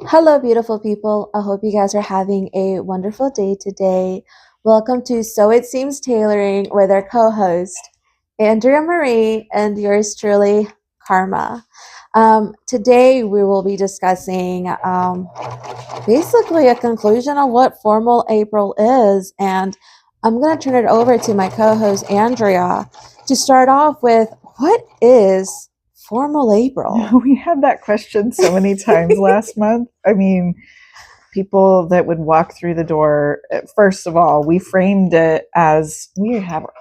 Hello, beautiful people. I hope you guys are having a wonderful day today. Welcome to So It Seems Tailoring with our co host, Andrea Marie, and yours truly, Karma. Today, we will be discussing basically a conclusion of what formal April is. And I'm going to turn it over to my co host, Andrea, to start off with what is formal April? We had that question so many times last month. I mean, people that would walk through the door, first of all, we framed it as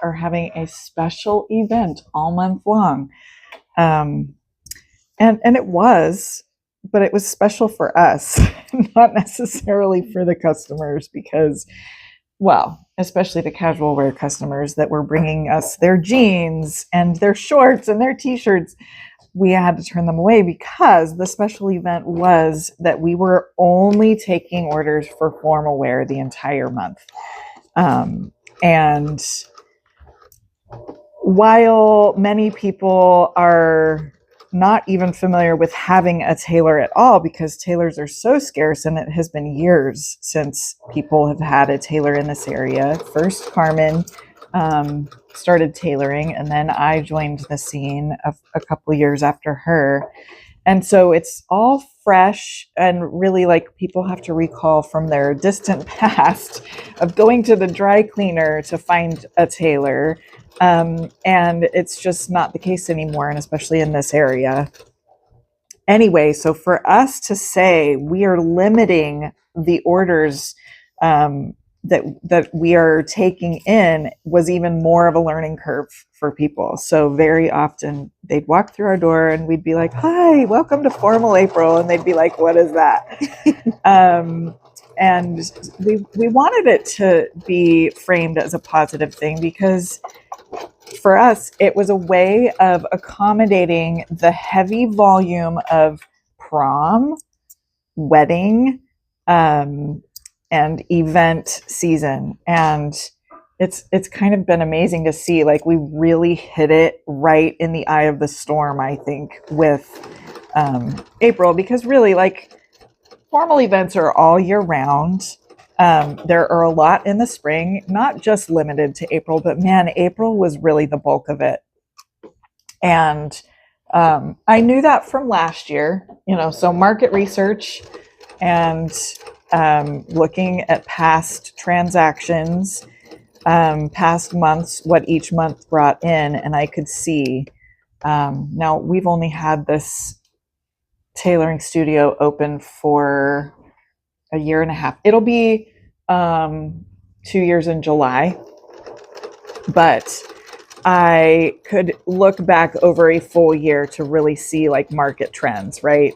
are having a special event all month long. And it was, but it was special for us, not necessarily for the customers because, well, especially the casual wear customers that were bringing us their jeans and their shorts and their t-shirts. We had to turn them away because the special event was that we were only taking orders for formal wear the entire month. And while many people are not even familiar with having a tailor at all because tailors are so scarce, and it has been years since people have had a tailor in this area. First, Carmen started tailoring, and then I joined the scene a couple of years after her. And so it's all fresh, and really, like, people have to recall from their distant past of going to the dry cleaner to find a tailor. And it's just not the case anymore, and especially in this area. Anyway, so for us to say we are limiting the orders that we are taking in was even more of a learning curve for people. So very often they'd walk through our door and we'd be like, "Hi, welcome to Formal April," and they'd be like, "What is that?" And we wanted it to be framed as a positive thing because for us, it was a way of accommodating the heavy volume of prom, wedding, and event season. And it's kind of been amazing to see, like, we really hit it right in the eye of the storm, I think, with April, because really, like, formal events are all year round. There are a lot in the spring, not just limited to April, but man, April was really the bulk of it. And I knew that from last year, so market research and looking at past transactions, past months, what each month brought in, and I could see. Now, we've only had this tailoring studio open for a year and a half. It'll be 2 years in July, but I could look back over a full year to really see, like, market trends, right?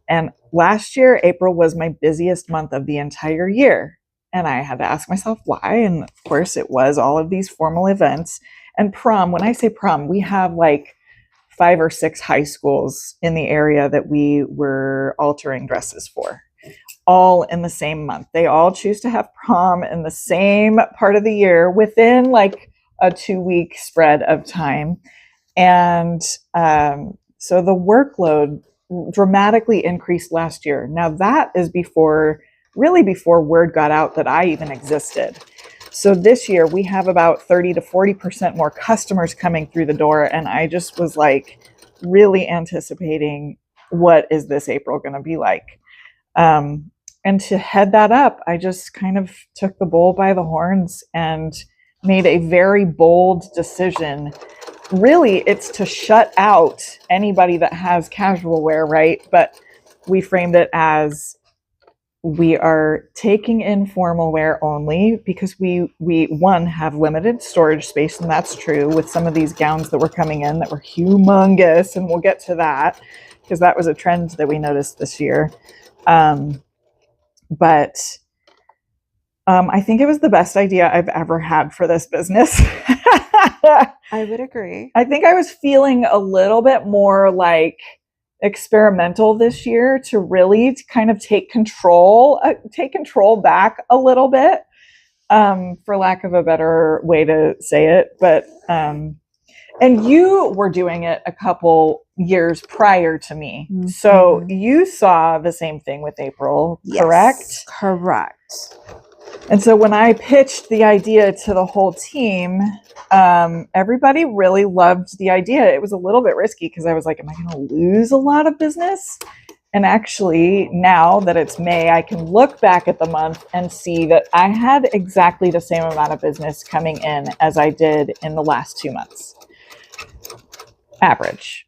And last year, April was my busiest month of the entire year. And I had to ask myself why. And of course, it was all of these formal events and prom. When I say prom, we have like 5 or 6 high schools in the area that we were altering dresses for, all in the same month. They all choose to have prom in the same part of the year within like a 2-week spread of time. And so the workload dramatically increased last year. Now that is before word got out that I even existed. So this year we have about 30 to 40% more customers coming through the door. And I just was like really anticipating, what is this April going to be like? And to head that up, I just kind of took the bull by the horns and made a very bold decision. Really, it's to shut out anybody that has casual wear, right? But we framed it as we are taking in formal wear only because we have limited storage space, and that's true with some of these gowns that were coming in that were humongous, and we'll get to that because that was a trend that we noticed this year. But I think it was the best idea I've ever had for this business. I would agree. I think I was feeling a little bit more like experimental this year to really kind of take control back a little bit, for lack of a better way to say it. But And you were doing it a couple years prior to me. Mhm. So you saw the same thing with April, correct? Yes, correct. And so when I pitched the idea to the whole team, everybody really loved the idea. It was a little bit risky because I was like, am I going to lose a lot of business? And actually, now that it's May, I can look back at the month and see that I had exactly the same amount of business coming in as I did in the last 2 months. Average.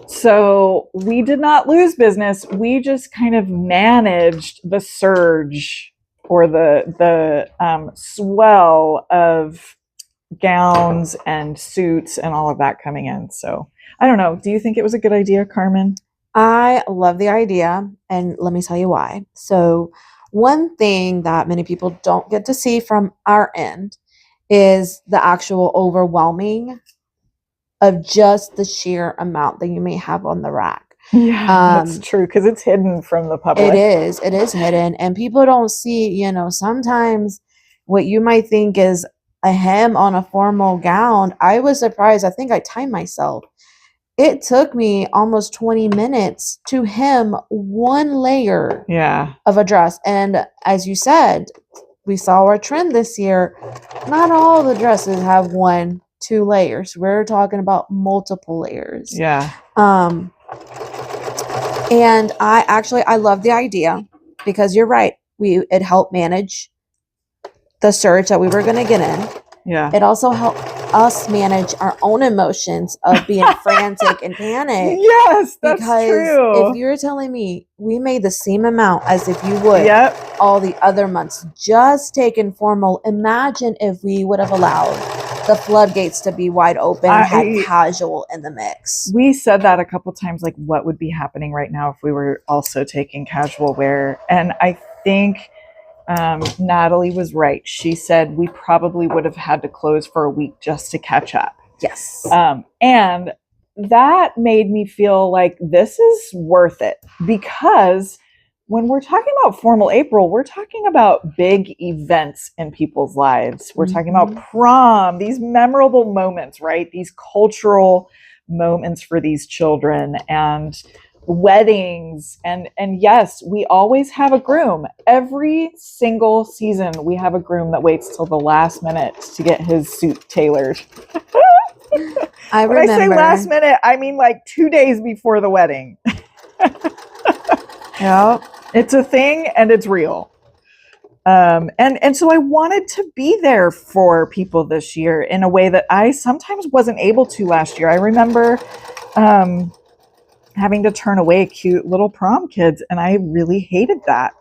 So we did not lose business. We just kind of managed the surge or the swell of gowns and suits and all of that coming in. So I don't know. Do you think it was a good idea, Carmen? I love the idea, and let me tell you why. So, one thing that many people don't get to see from our end is the actual overwhelming of just the sheer amount that you may have on the rack. Yeah, that's true because it's hidden from the public. It is hidden, and people don't see, sometimes what you might think is a hem on a formal gown. I was surprised. I think I timed myself. It took me almost 20 minutes to hem one layer Yeah. of a dress. And as you said, we saw our trend this year. Not all the dresses have 1, 2 layers. We're talking about multiple layers. Yeah. And I love the idea because you're right. It helped manage the surge that we were going to get in. Yeah. It also helped us manage our own emotions of being frantic and panic. Yes, that's true. Because if you're telling me we made the same amount as if you would all the other months, just taking formal, imagine if we would have allowed the floodgates to be wide open and had casual in the mix. We said that a couple times, like what would be happening right now if we were also taking casual wear. And I think Natalie was right. She said we probably would have had to close for a week just to catch up. Yes. And that made me feel like this is worth it because when we're talking about formal April, we're talking about big events in people's lives. We're talking about prom, these memorable moments, right? These cultural moments for these children and weddings. And yes, we always have a groom. Every single season, we have a groom that waits till the last minute to get his suit tailored. When I say last minute, I mean like 2 days before the wedding. Yeah, it's a thing and it's real. And so I wanted to be there for people this year in a way that I sometimes wasn't able to last year. I remember having to turn away cute little prom kids, and I really hated that.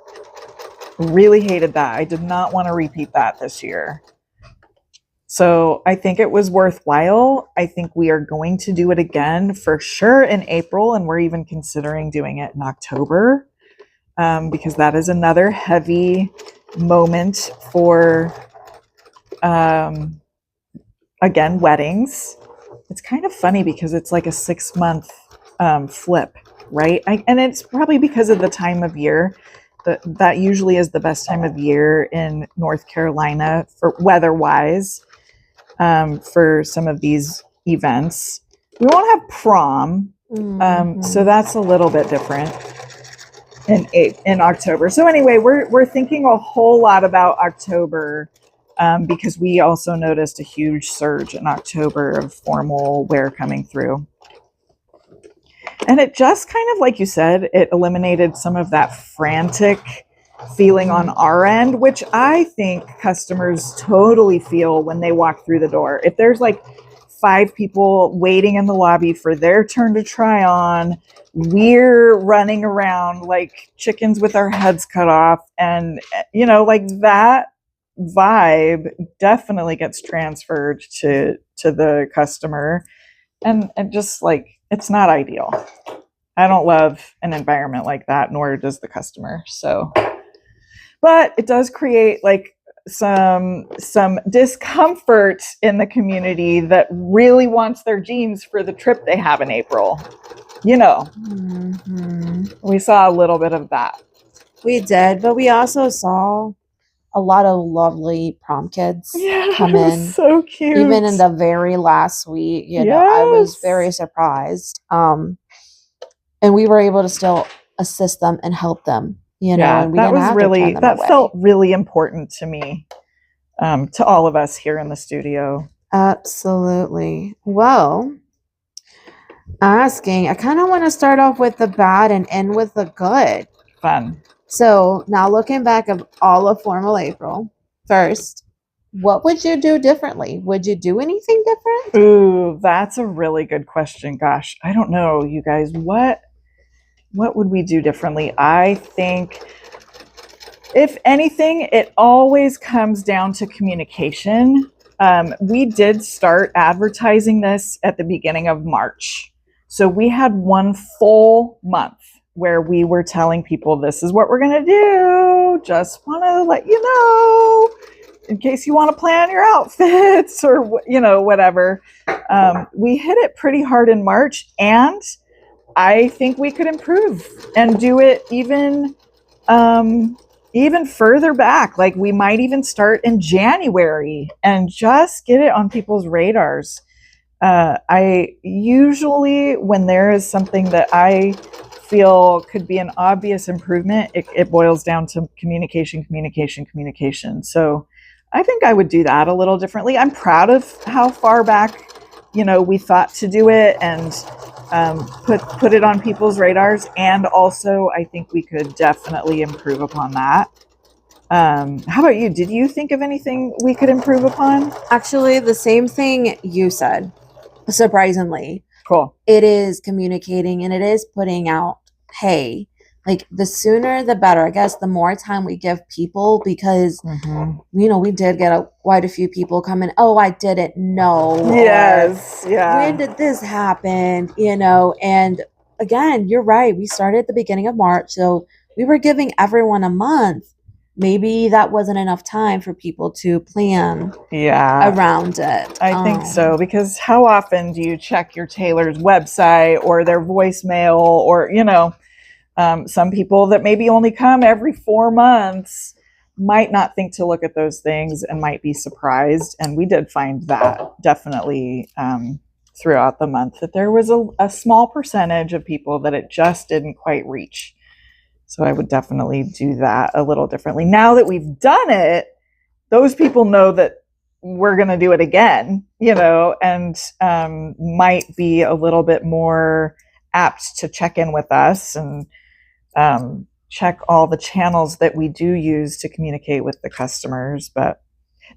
I did not want to repeat that this year. So I think it was worthwhile. I think we are going to do it again for sure in April, and we're even considering doing it in October because that is another heavy moment for, again, weddings. It's kind of funny because it's like a 6-month flip, right? And it's probably because of the time of year. That usually is the best time of year in North Carolina for weather-wise. For some of these events. We won't have prom, so that's a little bit different in October. So anyway, we're thinking a whole lot about October because we also noticed a huge surge in October of formal wear coming through. And it just kind of, like you said, it eliminated some of that frantic feeling on our end, which I think customers totally feel when they walk through the door. If there's like 5 people waiting in the lobby for their turn to try on, we're running around like chickens with our heads cut off. And, like that vibe definitely gets transferred to the customer. And just like, it's not ideal. I don't love an environment like that, nor does the customer. So, but it does create like some discomfort in the community that really wants their jeans for the trip they have in April. We saw a little bit of that. We did, but we also saw a lot of lovely prom kids come it was in. so cute. Even in the very last week, you know, I was very surprised. And we were able to still assist them and help them, you know, and we didn't have to turn them away. Felt really important to me, to all of us here in the studio. Absolutely. Well, I kind of want to start off with the bad and end with the good. Fun. So now looking back of all of Formal April, first, what would you do differently? Would you do anything different? Ooh, that's a really good question. Gosh, I don't know, you guys. What would we do differently? I think, if anything, it always comes down to communication. We did start advertising this at the beginning of March. So we had one full month where we were telling people, this is what we're going to do. Just want to let you know, in case you want to plan your outfits or, you know, whatever. We hit it pretty hard in March, and I think we could improve and do it even further back. Like, we might even start in January and just get it on people's radars. I usually, when there is something that I feel could be an obvious improvement, it boils down to communication. So I think I would do that a little differently. I'm proud of how far back, you know, we thought to do it and put it on people's radars. And also, I think we could definitely improve upon that. How about you? Did you think of anything we could improve upon? Actually, the same thing you said, surprisingly. Cool. It is communicating, and it is putting out, hey, like, the sooner the better. I guess the more time we give people, because, you know, we did get quite a few people come in. Oh, I didn't know. Yes. Yeah. When did this happen? You know, and again, you're right. We started at the beginning of March, so we were giving everyone a month. Maybe that wasn't enough time for people to plan around it. I think so, because how often do you check your tailor's website or their voicemail, or, you know, some people that maybe only come every 4 months might not think to look at those things and might be surprised. And we did find that definitely throughout the month, that there was a small percentage of people that it just didn't quite reach. So I would definitely do that a little differently. Now that we've done it, those people know that we're going to do it again, you know, and might be a little bit more apt to check in with us and check all the channels that we do use to communicate with the customers. But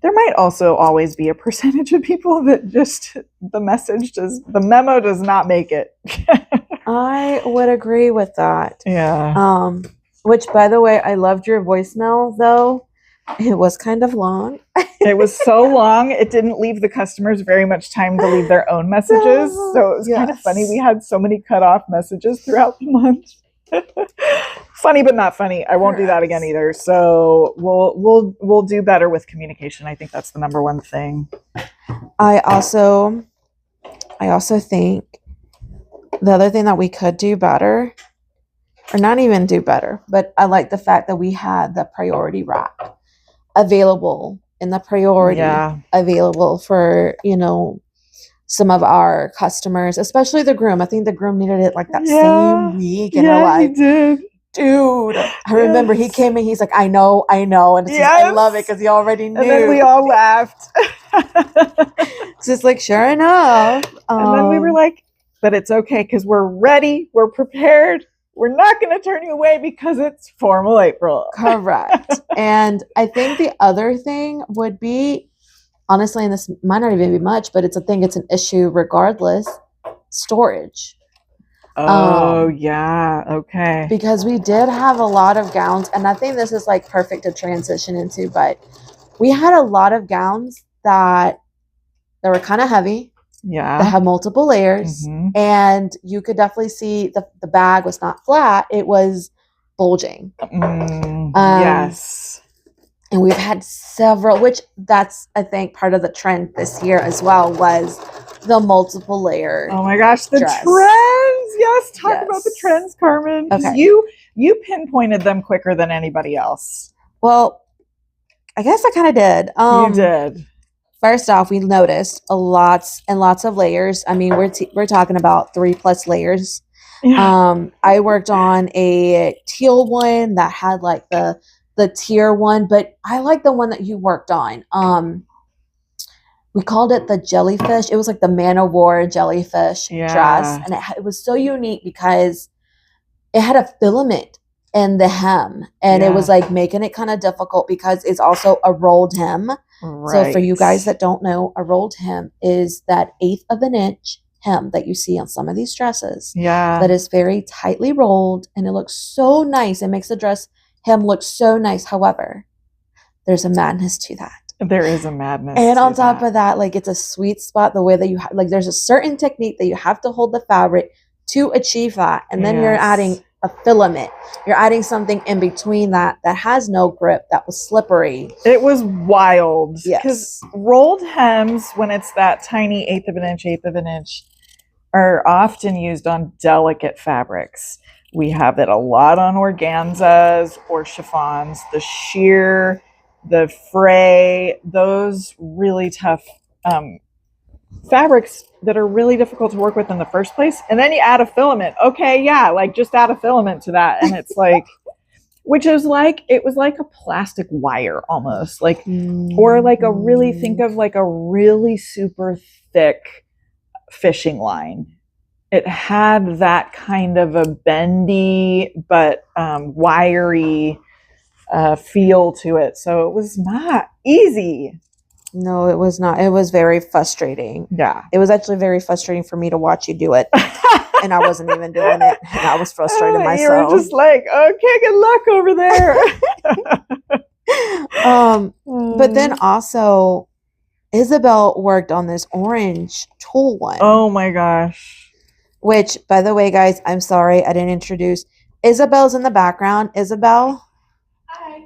there might also always be a percentage of people that just the memo does not make it. I would agree with that. Yeah. Which, by the way, I loved your voicemail, though. It was kind of long. It was so long, it didn't leave the customers very much time to leave their own messages. So it was kind of funny. We had so many cut off messages throughout the month. Funny but not funny. I won't do that again either. So we'll do better with communication. I think that's the number one thing. I also think the other thing that we could do better, or not even do better, but I like the fact that we had the priority rack available, and the priority available for, you know, some of our customers, especially the groom. I think the groom needed it like that same week, and he did. Dude, I remember he came in, he's like, I know. And it's just, I love it because he already knew. And then we all laughed. It's just like, sure enough. And then we were like, but it's okay because we're ready. We're prepared. We're not going to turn you away because it's Formal April. Correct. And I think the other thing would be, honestly, and this might not even be much, but it's an issue regardless, storage. Oh, yeah. Okay. Because we did have a lot of gowns, and I think this is like perfect to transition into, but we had a lot of gowns that were kind of heavy. Yeah. That had multiple layers. And you could definitely see the bag was not flat. It was bulging. Yes. And we've had several, which that's, I think, part of the trend this year as well, was the multiple layer. Oh my gosh, the dress. Trends. Yes, talk about the trends, Carmen. Okay. You pinpointed them quicker than anybody else. Well, I guess I kind of did. You did. First off, we noticed lots and lots of layers. I mean, we're talking about 3+ layers. Yeah. I worked on a teal one that had like the tier one, but I like the one that you worked on. We called it the jellyfish. It was like the Man o' War jellyfish dress, Yeah. and it was so unique because it had a filament in the hem, and it was Yeah. like making it kind of difficult because it's also a rolled hem. So for you guys Right. that don't know, a rolled hem is that 1/8 of an inch hem that you see on some of these dresses that Yeah. is very tightly rolled, and it looks so nice. It makes the dress hem look so nice. However, there's a madness to that. There is a madness And to on top that. of that, like it's a sweet spot the way that like there's a certain technique that you have to hold the fabric to achieve that. And then you're Yes. adding a filament. You're adding something in between that that has no grip, that was slippery. It was wild because Yes. rolled hems, when it's that tiny 1/8 of an inch, are often used on delicate fabrics. We have it a lot on organzas or chiffons. The sheer, the fray, those really tough fabrics that are really difficult to work with in the first place. And then you add a filament. Okay, yeah, like just add a filament to that. And it's like, which is like, it was like a plastic wire almost. Like, or like a really, think of like a really super thick fishing line. It had that kind of a bendy but wiry feel to it. So it was not easy. No, it was not. It was very frustrating. Yeah. It was actually very frustrating for me to watch you do it. And I wasn't even doing it. And I was frustrated myself. You were just like, okay, good luck over there. But then also, Isabel worked on this orange tulle one. Oh my gosh. Which, by the way, guys, I'm sorry I didn't introduce. Isabel's in the background. Isabel, Hi.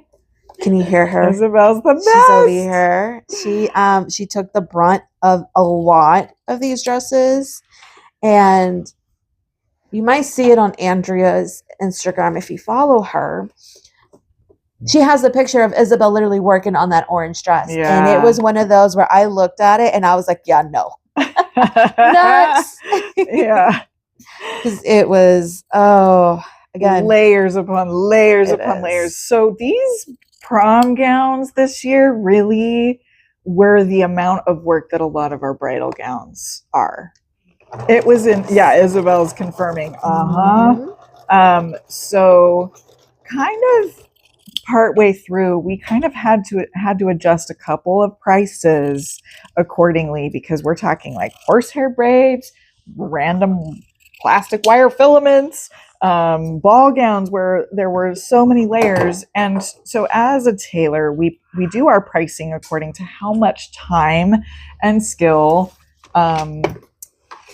can you hear her? Isabel's the best. She's over here. She took the brunt of a lot of these dresses, and you might see it on Andrea's Instagram if you follow her. She has a picture of Isabel literally working on that orange dress. Yeah. And it was one of those where I looked at it and I was like, yeah, no. Nuts. Yeah. Because it was, again. Layers upon layers upon layers. So these prom gowns this year really were the amount of work that a lot of our bridal gowns are. It was Isabel's confirming. So kind of partway through, we kind of had to adjust a couple of prices accordingly, because we're talking like horsehair braids, random plastic wire filaments, ball gowns where there were so many layers. And so as a tailor, we do our pricing according to how much time and skill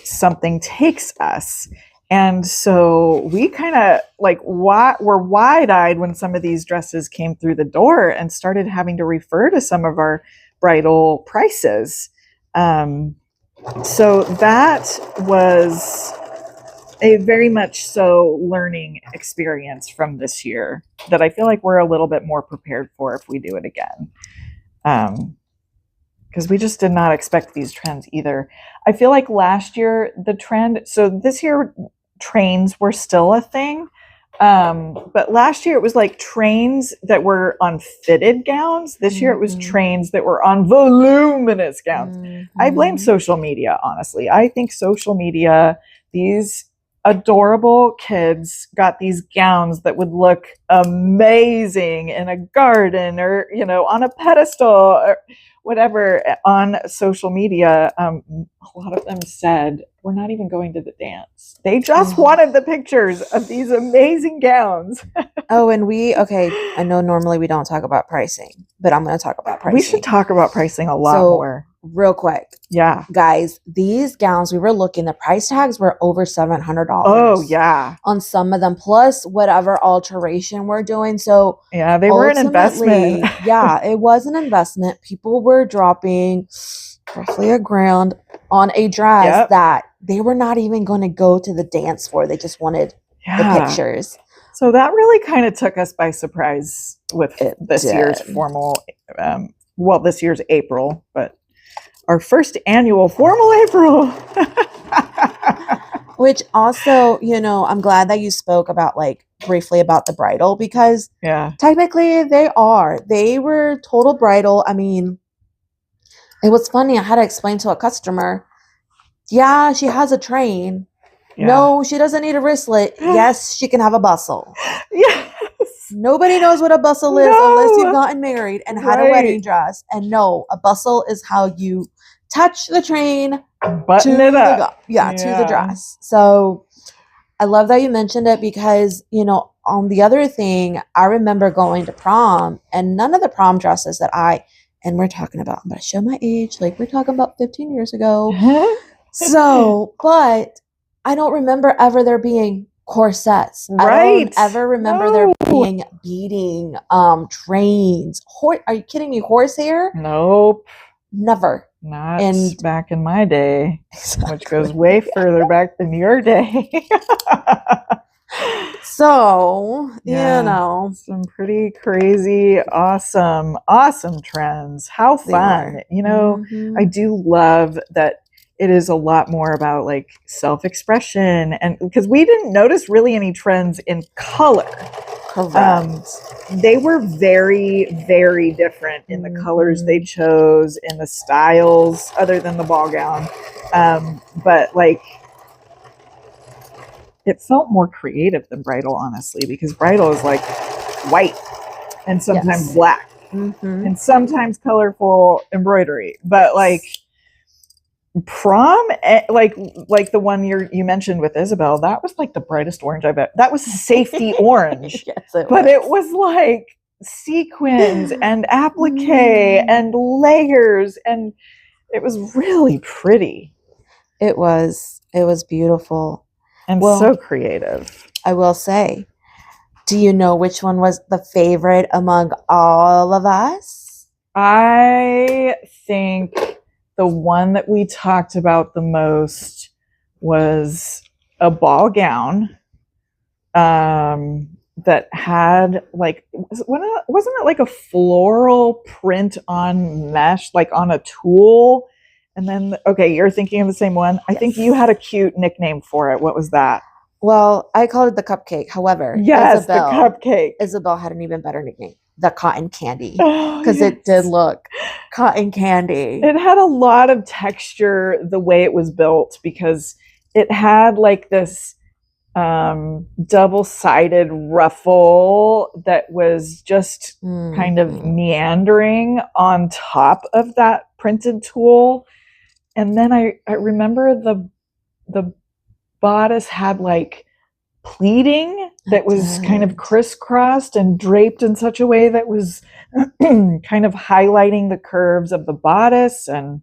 something takes us. And so we kind of like were wide-eyed when some of these dresses came through the door and started having to refer to some of our bridal prices. So that was a very much so learning experience from this year that I feel like we're a little bit more prepared for if we do it again. Because we just did not expect these trends either. I feel like last year the trend, so this year trains were still a thing, but last year it was like trains that were on fitted gowns. This year it was trains that were on voluminous gowns. I blame social media, honestly. I think social media, these adorable kids got these gowns that would look amazing in a garden or, on a pedestal or whatever on social media. A lot of them said, we're not even going to the dance. They just wanted the pictures of these amazing gowns. And I know normally we don't talk about pricing, but I'm going to talk about pricing. We should talk about pricing a lot more. Real quick. Yeah. Guys, these gowns, we were looking, the price tags were over $700. Oh, yeah. On some of them, plus whatever alteration we're doing. So, yeah, they were an investment. Yeah, it was an investment. People were dropping roughly $1,000 on a dress that they were not even going to go to the dance for. They just wanted the pictures. So that really kind of took us by surprise with It this year's did. formal, this year's April, but our first annual formal April. Which also, I'm glad that you spoke about like briefly about the bridal because Yeah. technically they were total bridal. I mean, it was funny. I had to explain to a customer, yeah, she has a train. Yeah. No, she doesn't need a wristlet. Yes, she can have a bustle. Yes. Nobody knows what a bustle is unless you've gotten married and had a wedding dress. And no, a bustle is how you touch the train Button it up. to the dress. So I love that you mentioned it because, on the other thing, I remember going to prom and none of the prom dresses and we're talking about, I'm going to show my age, like we're talking about 15 years ago. So, but I don't remember ever there being corsets. Right. I don't ever remember there being beading, trains. Are you kidding me? Horsehair? Nope. Never. Not back in my day, which goes way further back than your day. So, some pretty crazy, awesome trends. How fun. I do love that it is a lot more about like self-expression, and because we didn't notice really any trends in color. Correct. They were very, very different in the colors they chose, in the styles, other than the ball gown. But like, it felt more creative than bridal, honestly, because bridal is like white and sometimes black and sometimes colorful embroidery. But like prom, like the one you mentioned with Isabel, that was like the brightest orange I've ever. That was safety orange. Yes, it was like sequins and applique and layers, and it was really pretty. It was beautiful and so creative. I will say, do you know which one was the favorite among all of us? I think the one that we talked about the most was a ball gown that had like, wasn't it like a floral print on mesh, like on a tulle? And then, okay, you're thinking of the same one. I think you had a cute nickname for it. What was that? Well, I called it the cupcake. However, yes, the cupcake. Isabel had an even better nickname, the cotton candy, because it did look cotton candy. It had a lot of texture the way it was built, because it had like this double-sided ruffle that was just kind of meandering on top of that printed tulle. And then I remember the bodice had like pleating that was kind of crisscrossed and draped in such a way that was kind of highlighting the curves of the bodice. And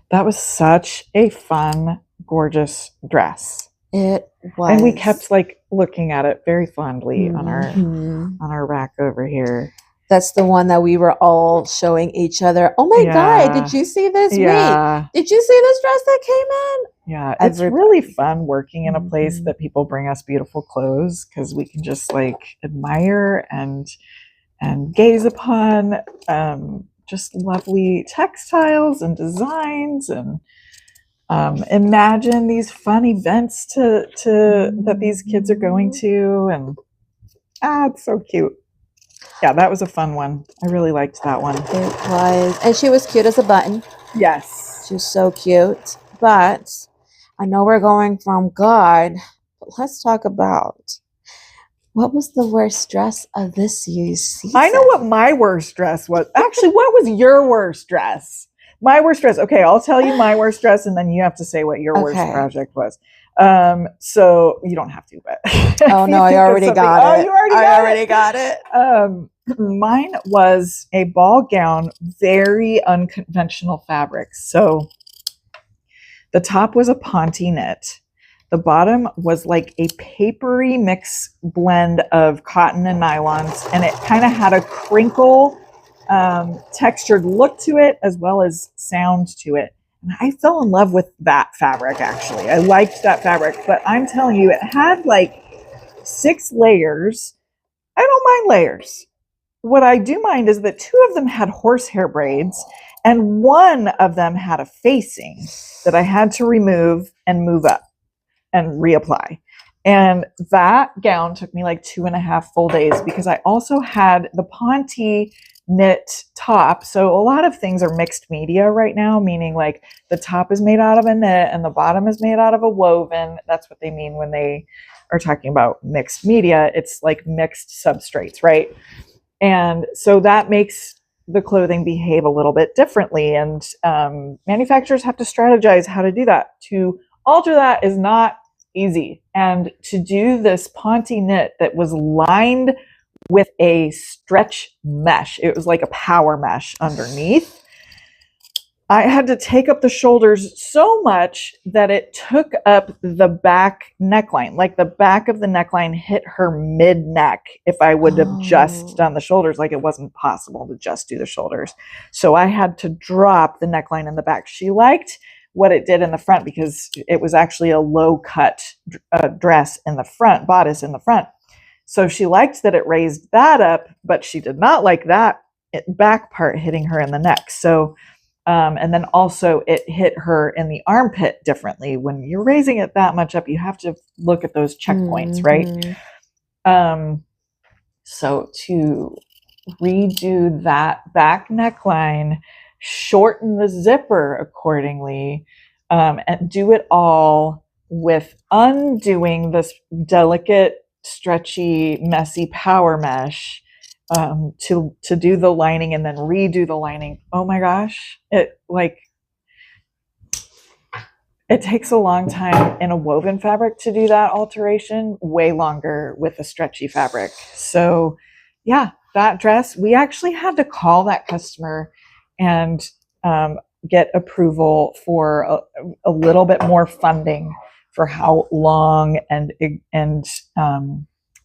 that was such a fun, gorgeous dress. It was. And we kept like looking at it very fondly on our rack over here. That's the one that we were all showing each other. Oh my God, did you see this? Yeah. Wait, did you see this dress that came in? Yeah, it's really fun working in a place that people bring us beautiful clothes, because we can just like admire and gaze upon just lovely textiles and designs, and imagine these fun events that these kids are going to, and it's so cute. Yeah, that was a fun one. I really liked that one. It was. And she was cute as a button. Yes. She was so cute. But I know we're going from God, but let's talk about what was the worst dress of this year's season. I know what my worst dress was. Actually, what was your worst dress? My worst dress. Okay, I'll tell you my worst dress, and then you have to say what your worst project was. So you don't have to, but oh no, I already got it. You already got it. Mine was a ball gown, very unconventional fabrics. So the top was a ponte knit. The bottom was like a papery mix blend of cotton and nylons, and it kind of had a crinkle textured look to it, as well as sound to it. And I fell in love with that fabric, actually. I liked that fabric, but I'm telling you, it had like 6 layers. I don't mind layers. What I do mind is that 2 of them had horsehair braids and 1 of them had a facing that I had to remove and move up and reapply. And that gown took me like 2.5 full days because I also had the Ponte knit top. So a lot of things are mixed media right now, meaning like the top is made out of a knit and the bottom is made out of a woven. That's what they mean when they are talking about mixed media. It's like mixed substrates, right? And so that makes the clothing behave a little bit differently. And manufacturers have to strategize how to do that. To alter that is not easy. And to do this Ponte knit that was lined with a stretch mesh, it was like a power mesh underneath. I had to take up the shoulders so much that it took up the back neckline. Like the back of the neckline hit her mid neck if I would have just done the shoulders. Like it wasn't possible to just do the shoulders. So I had to drop the neckline in the back. She liked what it did in the front because it was actually a low cut dress in the front, bodice in the front. So she liked that it raised that up, but she did not like that back part hitting her in the neck. So and then also it hit her in the armpit differently. When you're raising it that much up, you have to look at those checkpoints, right? So to redo that back neckline, shorten the zipper accordingly, and do it all with undoing this delicate, stretchy, messy power mesh, to do the lining and then redo the lining. Oh my gosh, it takes a long time in a woven fabric to do that alteration, way longer with a stretchy fabric. So yeah, that dress, we actually had to call that customer and get approval for a little bit more funding for how long and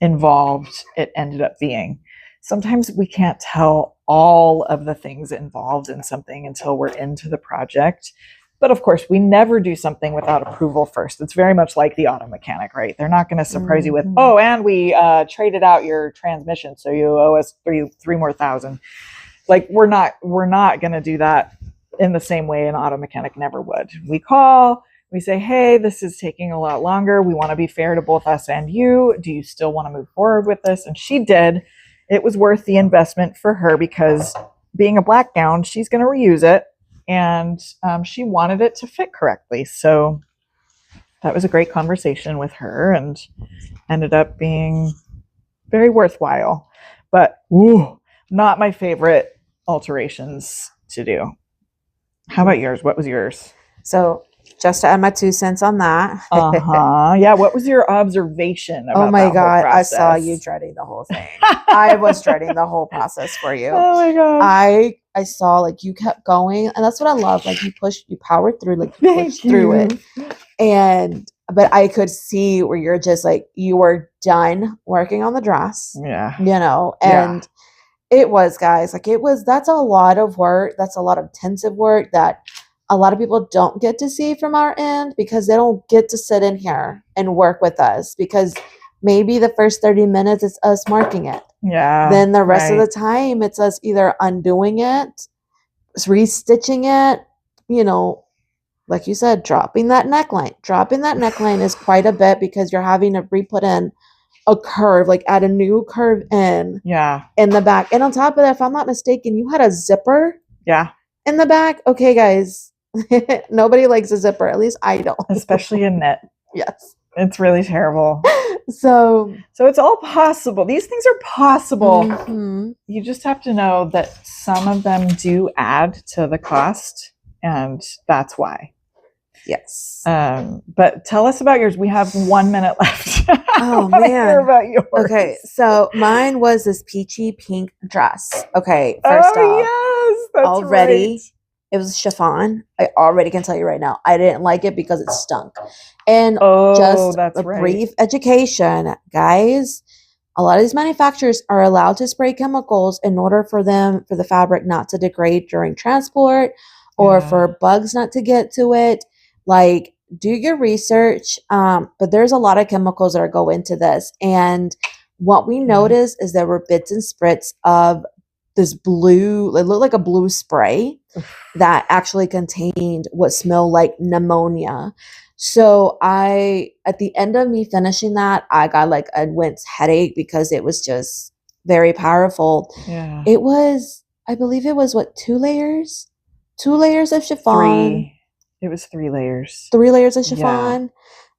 involved it ended up being. Sometimes we can't tell all of the things involved in something until we're into the project. But of course, we never do something without approval first. It's very much like the auto mechanic, right? They're not going to surprise you with, oh, and we traded out your transmission, so you owe us three more thousand. Like we're not going to do that in the same way an auto mechanic never would. We call, we say, hey, this is taking a lot longer. We want to be fair to both us and you. Do you still want to move forward with this? And she did. It was worth the investment for her because being a black gown, she's going to reuse it. And she wanted it to fit correctly. So that was a great conversation with her and ended up being very worthwhile. But not my favorite alterations to do. How about yours? What was yours? So just to add my 2 cents on that. Yeah. What was your observation about oh my that God, whole process? I saw you dreading the whole thing. I was dreading the whole process for you. Oh my God. I saw like you kept going, and that's what I love. Like you powered through, like you pushed through it. But I could see where you're just like, you were done working on the dress. Yeah. You know, and it was, guys, like that's a lot of work. That's a lot of intensive work that a lot of people don't get to see from our end because they don't get to sit in here and work with us because maybe the first 30 minutes is us marking it. Yeah. Then the rest of the time it's us either undoing it, restitching it, you know, like you said, dropping that neckline. Dropping that neckline is quite a bit because you're having to re-put in a curve, like add a new curve in the back. And on top of that, if I'm not mistaken, you had a zipper in the back. Okay, guys, nobody likes a zipper. At least I don't. Especially in knit. Yes. It's really terrible. So it's all possible. These things are possible. Mm-hmm. You just have to know that some of them do add to the cost, and that's why. Yes. But tell us about yours. We have 1 minute left. Oh man. Hear about yours. Okay, so mine was this peachy pink dress. Okay, first off, yes, that's already right. It was chiffon. I already can tell you right now, I didn't like it because it stunk. And brief education, guys. A lot of these manufacturers are allowed to spray chemicals in order for the fabric not to degrade during transport or for bugs not to get to it. Like, do your research. But there's a lot of chemicals that go into this. And what we noticed is there were bits and spritz of this blue, it looked like a blue spray that actually contained what smelled like pneumonia. So at the end of me finishing that, I got like a wince headache because it was just very powerful. Yeah. It was, I believe it was what, 2 layers? 2 layers of chiffon. It was 3 layers. 3 layers of chiffon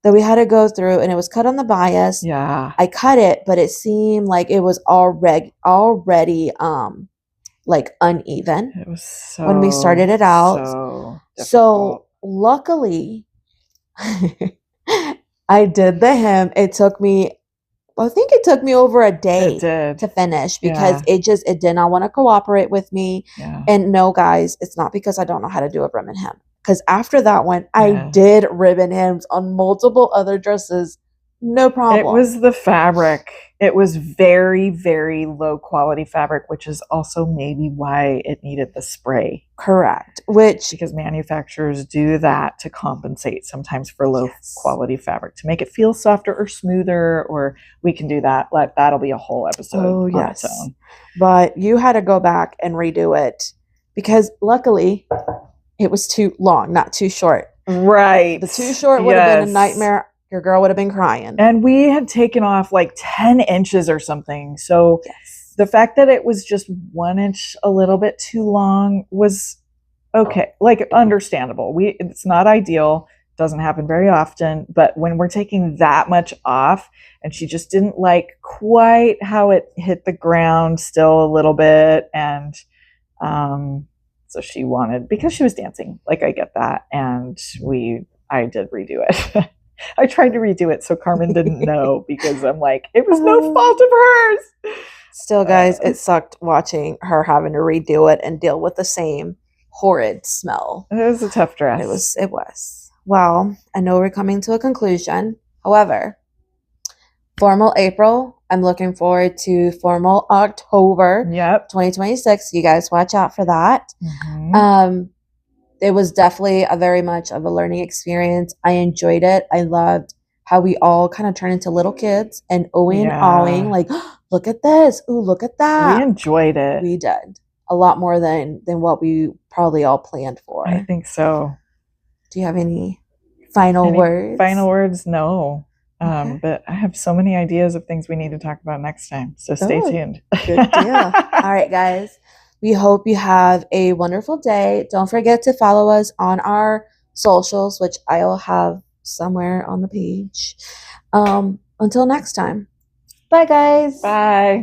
that we had to go through, and it was cut on the bias. Yeah. I cut it, but it seemed like it was already like uneven. It was so when we started it out. So luckily I did the hem. I think it took me over a day to finish because it did not want to cooperate with me. Yeah. And no, guys, it's not because I don't know how to do a ribbon hem. Because after that one, I did ribbon hems on multiple other dresses. No problem. It was the fabric. It was very, very low quality fabric, which is also maybe why it needed the spray. Correct. Because manufacturers do that to compensate sometimes for low quality fabric to make it feel softer or smoother, or we can do that. That'll be a whole episode on its own. But you had to go back and redo it because luckily it was too long, not too short. Right. The too short would have been a nightmare. Your girl would have been crying. And we had taken off like 10 inches or something. So the fact that it was just 1 inch a little bit too long was okay, like understandable. It's not ideal. Doesn't happen very often. But when we're taking that much off, and she just didn't like quite how it hit the ground still a little bit. And so she wanted, because she was dancing, like I get that. And I did redo it. I tried to redo it so Carmen didn't know because I'm like, it was no fault of hers. Still, guys, it sucked watching her having to redo it and deal with the same horrid smell. It was a tough dress. It was. Well, I know we're coming to a conclusion. However, formal April, I'm looking forward to formal October. Yep. 2026. You guys watch out for that. Mm-hmm. It was definitely very much of a learning experience. I enjoyed it. I loved how we all kind of turned into little kids and oohing and awing, like, oh, look at this. Ooh, look at that. We enjoyed it. We did. A lot more than what we probably all planned for. I think so. Do you have any final words? Final words? No. Okay. But I have so many ideas of things we need to talk about next time. So stay tuned. Good deal. All right, guys. We hope you have a wonderful day. Don't forget to follow us on our socials, which I'll have somewhere on the page. Until next time. Bye, guys. Bye.